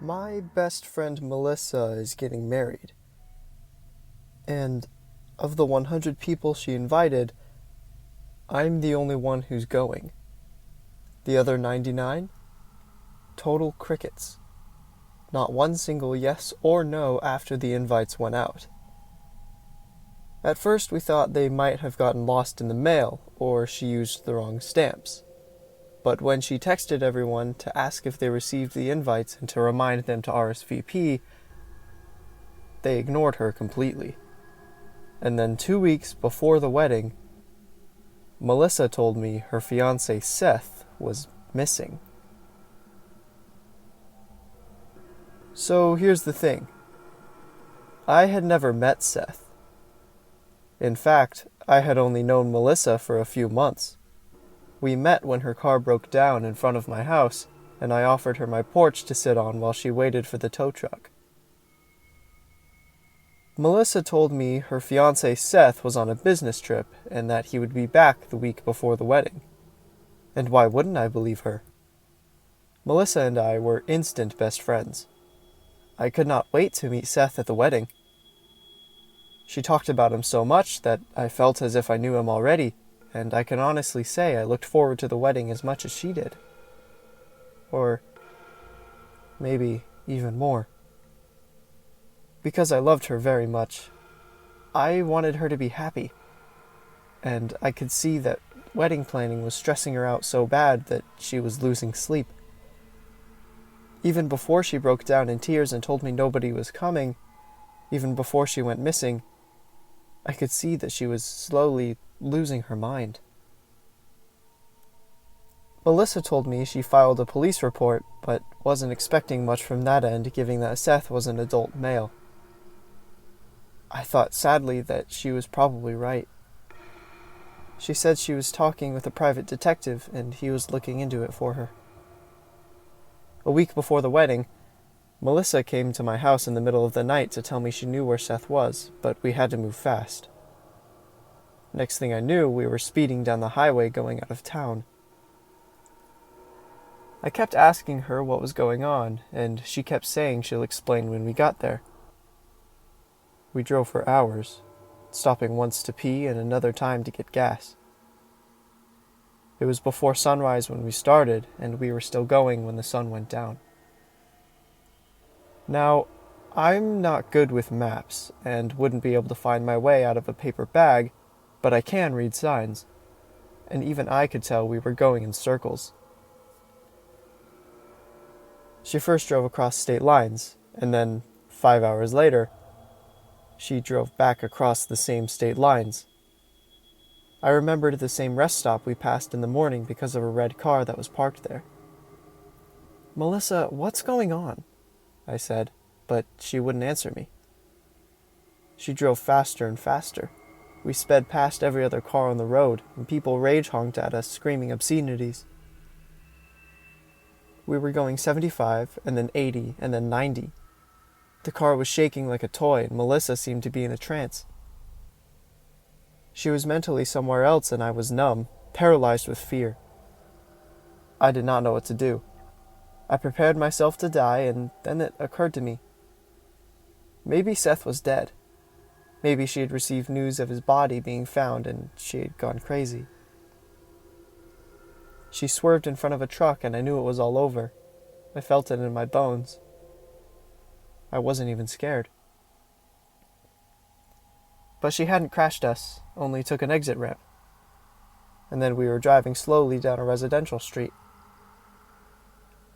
My best friend Melissa is getting married. And of the 100 people she invited, I'm the only one who's going. The other 99? Total crickets. Not one single yes or no after the invites went out. At first we thought they might have gotten lost in the mail, or she used the wrong stamps. But when she texted everyone to ask if they received the invites and to remind them to RSVP, they ignored her completely. And then 2 weeks before the wedding, Melissa told me her fiancé Seth was missing. So here's the thing. I had never met Seth. In fact, I had only known Melissa for a few months. We met when her car broke down in front of my house, and I offered her my porch to sit on while she waited for the tow truck. Melissa told me her fiancé Seth was on a business trip and that he would be back the week before the wedding. And why wouldn't I believe her? Melissa and I were instant best friends. I could not wait to meet Seth at the wedding. She talked about him so much that I felt as if I knew him already, and I can honestly say I looked forward to the wedding as much as she did. Or maybe even more. Because I loved her very much. I wanted her to be happy. And I could see that wedding planning was stressing her out so bad that she was losing sleep. Even before she broke down in tears and told me nobody was coming, even before she went missing, I could see that she was slowly losing her mind. Melissa told me she filed a police report, but wasn't expecting much from that end, given that Seth was an adult male. I thought sadly that she was probably right. She said she was talking with a private detective and he was looking into it for her. A week before the wedding, Melissa came to my house in the middle of the night to tell me she knew where Seth was, but we had to move fast. Next thing I knew, we were speeding down the highway going out of town. I kept asking her what was going on, and she kept saying she'll explain when we got there. We drove for hours, stopping once to pee and another time to get gas. It was before sunrise when we started, and we were still going when the sun went down. Now, I'm not good with maps, and wouldn't be able to find my way out of a paper bag, but I can read signs, and even I could tell we were going in circles. She first drove across state lines, and then, 5 hours later, she drove back across the same state lines. I remembered the same rest stop we passed in the morning because of a red car that was parked there. "Melissa, what's going on?" I said, but she wouldn't answer me. She drove faster and faster. We sped past every other car on the road, and people rage honked at us, screaming obscenities. We were going 75, and then 80, and then 90. The car was shaking like a toy, and Melissa seemed to be in a trance. She was mentally somewhere else, and I was numb, paralyzed with fear. I did not know what to do. I prepared myself to die, and then it occurred to me. Maybe Seth was dead. Maybe she had received news of his body being found, and she had gone crazy. She swerved in front of a truck, and I knew it was all over. I felt it in my bones. I wasn't even scared. But she hadn't crashed us, only took an exit ramp. And then we were driving slowly down a residential street.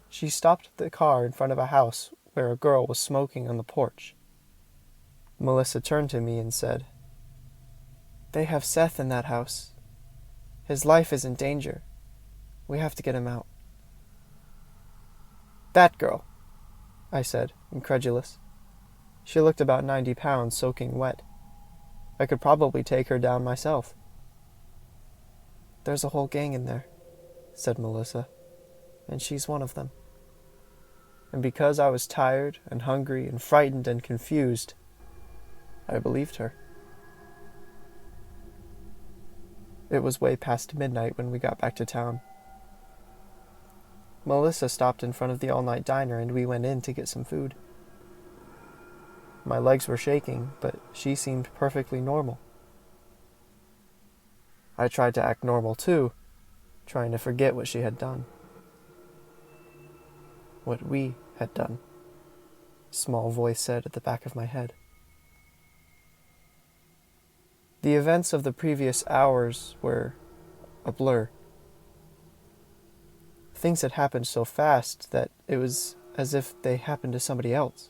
She stopped the car in front of a house where a girl was smoking on the porch. Melissa turned to me and said, "They have Seth in that house. His life is in danger. We have to get him out." "That girl," I said, incredulous. She looked about 90 pounds, soaking wet. I could probably take her down myself. "There's a whole gang in there," said Melissa, "and she's one of them." And because I was tired and hungry and frightened and confused, I believed her. It was way past midnight when we got back to town. Melissa stopped in front of the all-night diner and we went in to get some food. My legs were shaking, but she seemed perfectly normal. I tried to act normal too, trying to forget what she had done. What we had done, a small voice said at the back of my head. The events of the previous hours were a blur. Things had happened so fast that it was as if they happened to somebody else.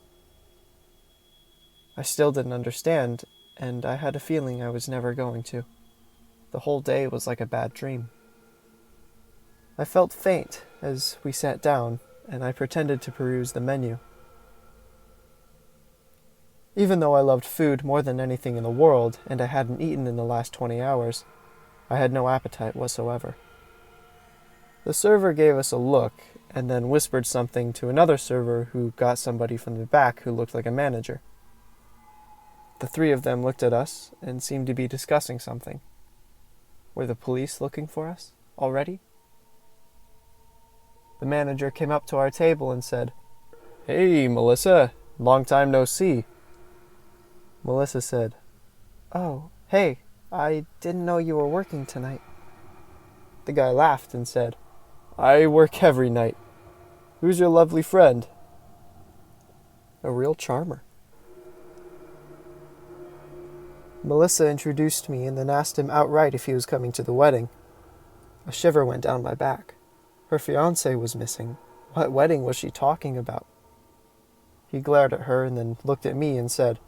I still didn't understand, and I had a feeling I was never going to. The whole day was like a bad dream. I felt faint as we sat down, and I pretended to peruse the menu. Even though I loved food more than anything in the world, and I hadn't eaten in the last 20 hours, I had no appetite whatsoever. The server gave us a look, and then whispered something to another server who got somebody from the back who looked like a manager. The three of them looked at us and seemed to be discussing something. Were the police looking for us already? The manager came up to our table and said, "Hey, Melissa, long time no see." Melissa said, "Oh, hey, I didn't know you were working tonight." The guy laughed and said, "I work every night. Who's your lovely friend?" A real charmer. Melissa introduced me and then asked him outright if he was coming to the wedding. A shiver went down my back. Her fiancé was missing. What wedding was she talking about? He glared at her and then looked at me and said,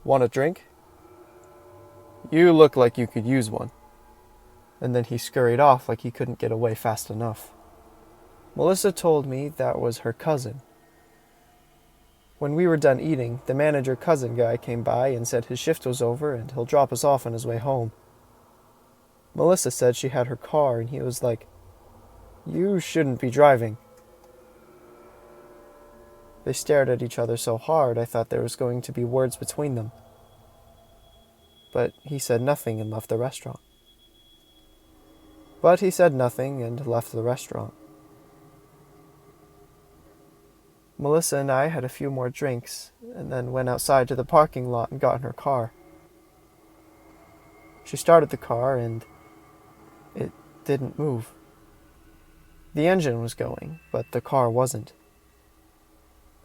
"Want a drink?" "You look like you could use one." And then he scurried off like he couldn't get away fast enough. Melissa told me that was her cousin. When we were done eating, the manager cousin guy came by and said his shift was over and he'll drop us off on his way home. Melissa said she had her car and he was like, "You shouldn't be driving." They stared at each other so hard I thought there was going to be words between them. But he said nothing and left the restaurant. But he said nothing and left the restaurant. Melissa and I had a few more drinks, and then went outside to the parking lot and got in her car. She started the car, and it didn't move. The engine was going, but the car wasn't.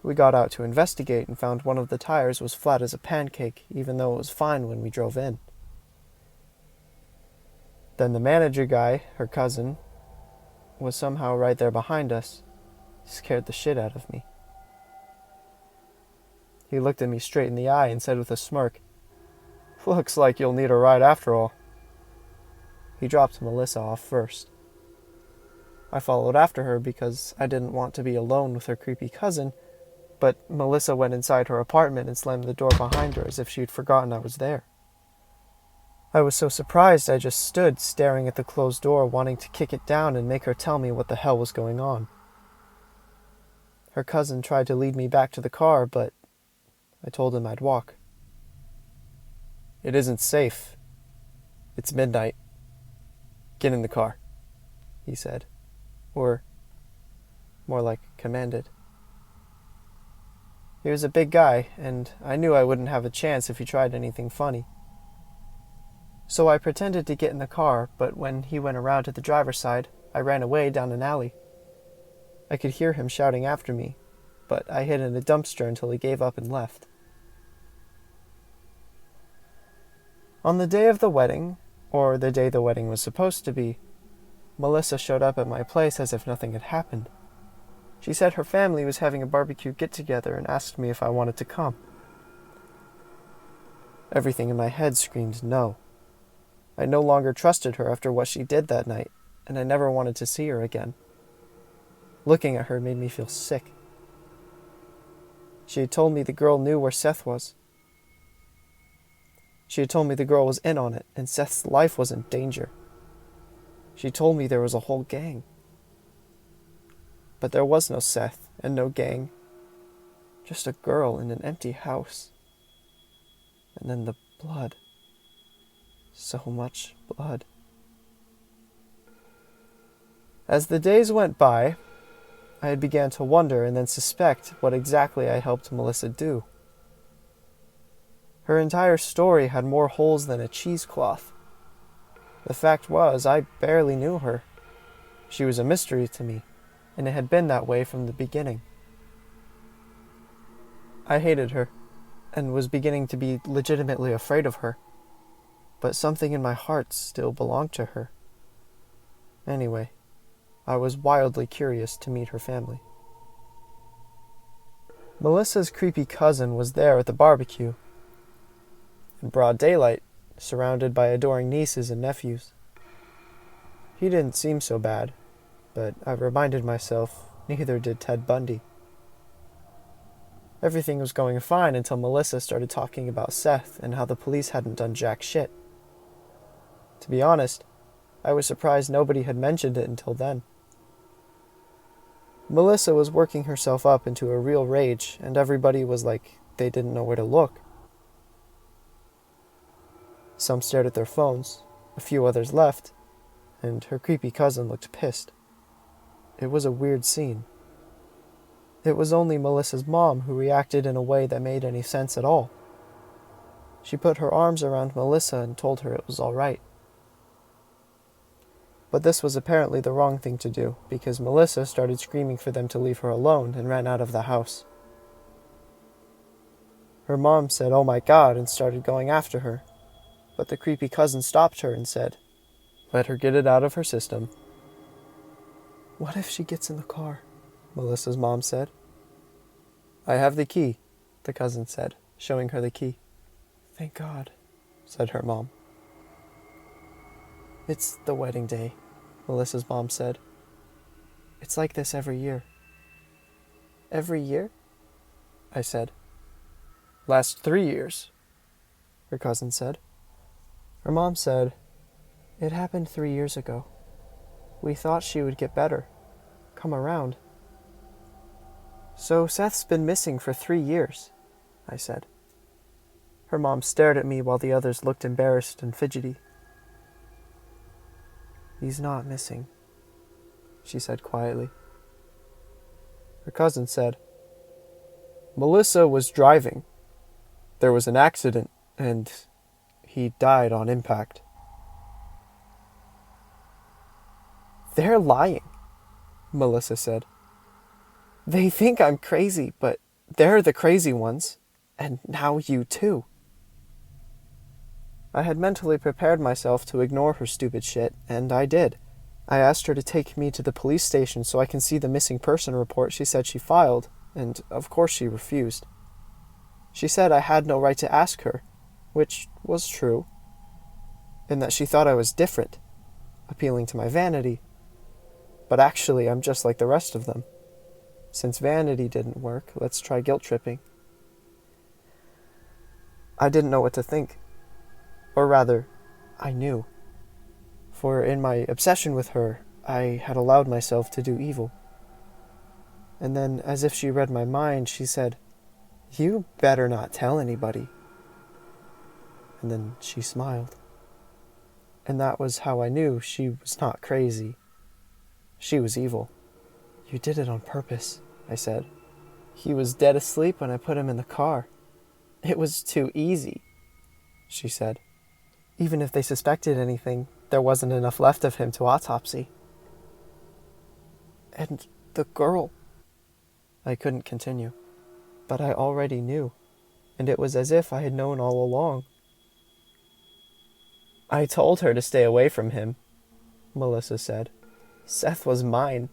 We got out to investigate and found one of the tires was flat as a pancake, even though it was fine when we drove in. Then the manager guy, her cousin, was somehow right there behind us. Scared the shit out of me. He looked at me straight in the eye and said with a smirk, "Looks like you'll need a ride after all." He dropped Melissa off first. I followed after her because I didn't want to be alone with her creepy cousin, but Melissa went inside her apartment and slammed the door behind her as if she'd forgotten I was there. I was so surprised I just stood staring at the closed door, wanting to kick it down and make her tell me what the hell was going on. Her cousin tried to lead me back to the car, but I told him I'd walk. "It isn't safe. It's midnight. Get in the car," he said. Or, more like commanded. He was a big guy, and I knew I wouldn't have a chance if he tried anything funny. So I pretended to get in the car, but when he went around to the driver's side, I ran away down an alley. I could hear him shouting after me, but I hid in a dumpster until he gave up and left. On the day of the wedding, or the day the wedding was supposed to be, Melissa showed up at my place as if nothing had happened. She said her family was having a barbecue get-together and asked me if I wanted to come. Everything in my head screamed no. I no longer trusted her after what she did that night, and I never wanted to see her again. Looking at her made me feel sick. She had told me the girl knew where Seth was. She had told me the girl was in on it, and Seth's life was in danger. She told me there was a whole gang. But there was no Seth, and no gang. Just a girl in an empty house. And then the blood. So much blood. As the days went by, I had began to wonder and then suspect what exactly I helped Melissa do. Her entire story had more holes than a cheesecloth. The fact was, I barely knew her. She was a mystery to me, and it had been that way from the beginning. I hated her, and was beginning to be legitimately afraid of her, but something in my heart still belonged to her. Anyway, I was wildly curious to meet her family. Melissa's creepy cousin was there at the barbecue, in broad daylight, surrounded by adoring nieces and nephews. He didn't seem so bad, but I reminded myself neither did Ted Bundy. Everything was going fine until Melissa started talking about Seth and how the police hadn't done jack shit. To be honest, I was surprised nobody had mentioned it until then. Melissa was working herself up into a real rage, and everybody was like they didn't know where to look. Some stared at their phones, a few others left, and her creepy cousin looked pissed. It was a weird scene. It was only Melissa's mom who reacted in a way that made any sense at all. She put her arms around Melissa and told her it was all right. But this was apparently the wrong thing to do, because Melissa started screaming for them to leave her alone and ran out of the house. Her mom said, "Oh my God," and started going after her. But the creepy cousin stopped her and said, "Let her get it out of her system." "What if she gets in the car?" Melissa's mom said. "I have the key," the cousin said, showing her the key. "Thank God," said her mom. "It's the wedding day," Melissa's mom said. "It's like this every year." "Every year?" I said. "Last 3 years," her cousin said. Her mom said, "It happened 3 years ago. We thought she would get better, come around." "So Seth's been missing for 3 years," I said. Her mom stared at me while the others looked embarrassed and fidgety. "He's not missing," she said quietly. Her cousin said, "Melissa was driving. There was an accident, and he died on impact." "They're lying," Melissa said. "They think I'm crazy, but they're the crazy ones, and now you too." I had mentally prepared myself to ignore her stupid shit, and I did. I asked her to take me to the police station so I can see the missing person report she said she filed, and of course she refused. She said I had no right to ask her, which was true, and that she thought I was different, appealing to my vanity. But actually, I'm just like the rest of them. Since vanity didn't work, let's try guilt tripping. I didn't know what to think. Or rather, I knew. For in my obsession with her, I had allowed myself to do evil. And then, as if she read my mind, she said, "You better not tell anybody." And then she smiled. And that was how I knew she was not crazy. She was evil. "You did it on purpose," I said. "He was dead asleep when I put him in the car. It was too easy," she said. "Even if they suspected anything, there wasn't enough left of him to autopsy." "And the girl..." I couldn't continue, but I already knew, and it was as if I had known all along. "I told her to stay away from him," Melissa said. "Seth was mine,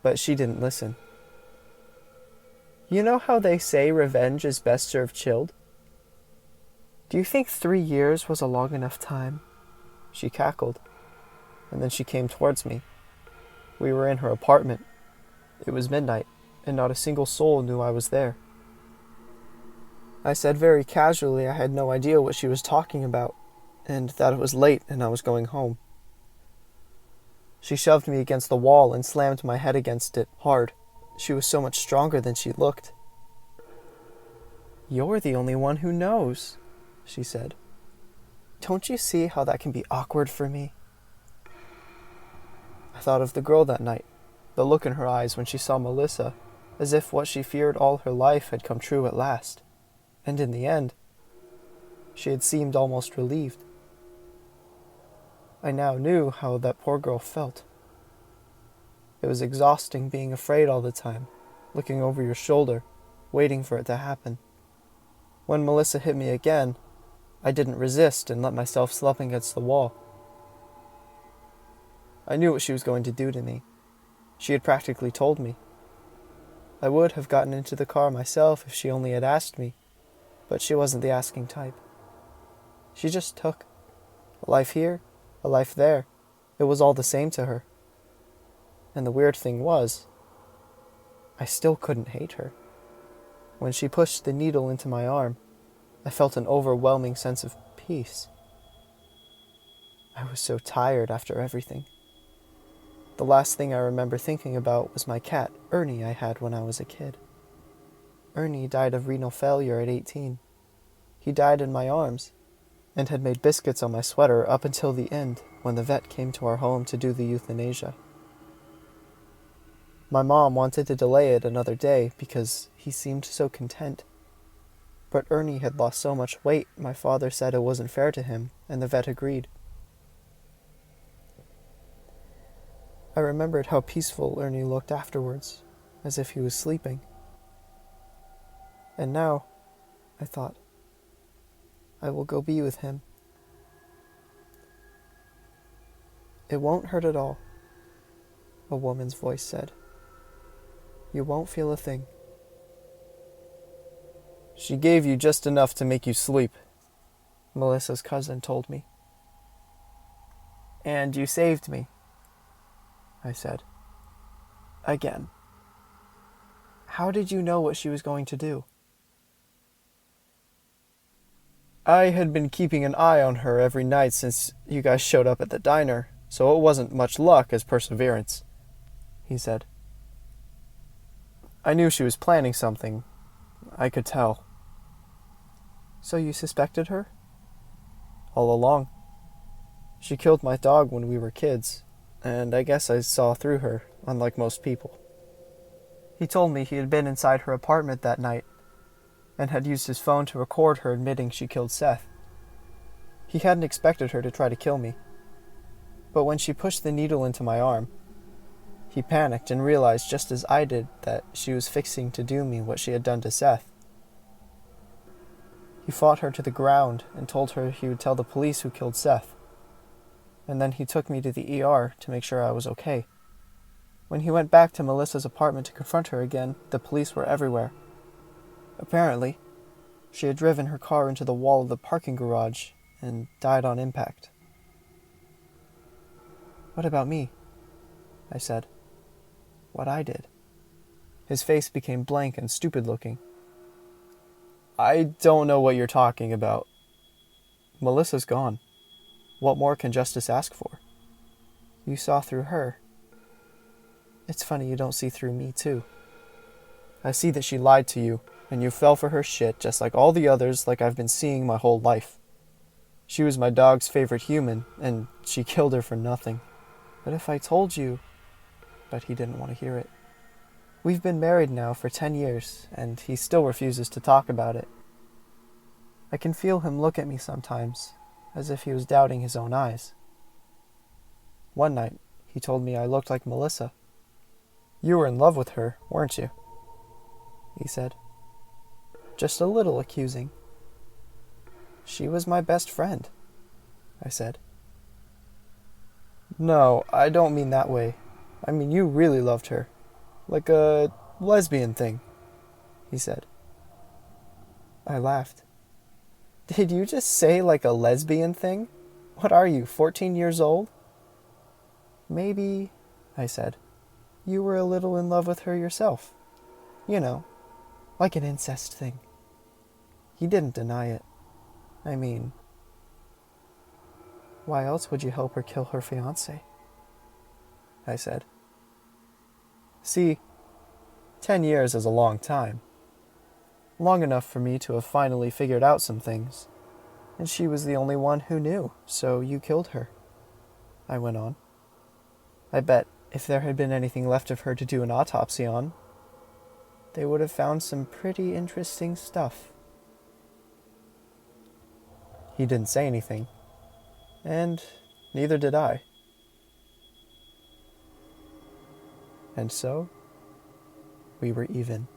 but she didn't listen." "You know how they say revenge is best served chilled? Do you think 3 years was a long enough time?" She cackled, and then she came towards me. We were in her apartment. It was midnight, and not a single soul knew I was there. I said very casually I had no idea what she was talking about, and that it was late and I was going home. She shoved me against the wall and slammed my head against it hard. She was so much stronger than she looked. "You're the only one who knows," she said. "Don't you see how that can be awkward for me?" I thought of the girl that night, the look in her eyes when she saw Melissa, as if what she feared all her life had come true at last. And in the end, she had seemed almost relieved. I now knew how that poor girl felt. It was exhausting being afraid all the time, looking over your shoulder, waiting for it to happen. When Melissa hit me again, I didn't resist and let myself slump against the wall. I knew what she was going to do to me. She had practically told me. I would have gotten into the car myself if she only had asked me, but she wasn't the asking type. She just took. A life here, a life there. It was all the same to her. And the weird thing was, I still couldn't hate her. When she pushed the needle into my arm, I felt an overwhelming sense of peace. I was so tired after everything. The last thing I remember thinking about was my cat, Ernie, I had when I was a kid. Ernie died of renal failure at 18. He died in my arms, and had made biscuits on my sweater up until the end when the vet came to our home to do the euthanasia. My mom wanted to delay it another day because he seemed so content. But Ernie had lost so much weight, my father said it wasn't fair to him, and the vet agreed. I remembered how peaceful Ernie looked afterwards, as if he was sleeping. And now, I thought, I will go be with him. It won't hurt at all, a woman's voice said. You won't feel a thing. She gave you just enough to make you sleep, Melissa's cousin told me. And you saved me, I said. Again. How did you know what she was going to do? I had been keeping an eye on her every night since you guys showed up at the diner, so it wasn't much luck as perseverance, he said. I knew she was planning something. I could tell. So you suspected her? All along. She killed my dog when we were kids, and I guess I saw through her, unlike most people. He told me he had been inside her apartment that night, and had used his phone to record her admitting she killed Seth. He hadn't expected her to try to kill me. But when she pushed the needle into my arm, he panicked and realized just as I did that she was fixing to do me what she had done to Seth. He fought her to the ground and told her he would tell the police who killed Seth. And then he took me to the ER to make sure I was okay. When he went back to Melissa's apartment to confront her again, the police were everywhere. Apparently, she had driven her car into the wall of the parking garage and died on impact. What about me? I said. What I did. His face became blank and stupid looking. I don't know what you're talking about. Melissa's gone. What more can justice ask for? You saw through her. It's funny you don't see through me, too. I see that she lied to you, and you fell for her shit just like all the others like I've been seeing my whole life. She was my dog's favorite human, and she killed her for nothing. But if I told you... But he didn't want to hear it. We've been married now for 10 years, and he still refuses to talk about it. I can feel him look at me sometimes, as if he was doubting his own eyes. One night, he told me I looked like Melissa. You were in love with her, weren't you? He said. Just a little accusing. She was my best friend, I said. No, I don't mean that way. I mean you really loved her. Like a lesbian thing, he said. I laughed. Did you just say like a lesbian thing? What are you, 14 years old? Maybe, I said, you were a little in love with her yourself. You know, like an incest thing. He didn't deny it. I mean, why else would you help her kill her fiancé? I said. See, 10 years is a long time. Long enough for me to have finally figured out some things. And she was the only one who knew, so you killed her. I went on. I bet If there had been anything left of her to do an autopsy on, they would have found some pretty interesting stuff. He didn't say anything, and neither did I. And so, we were even.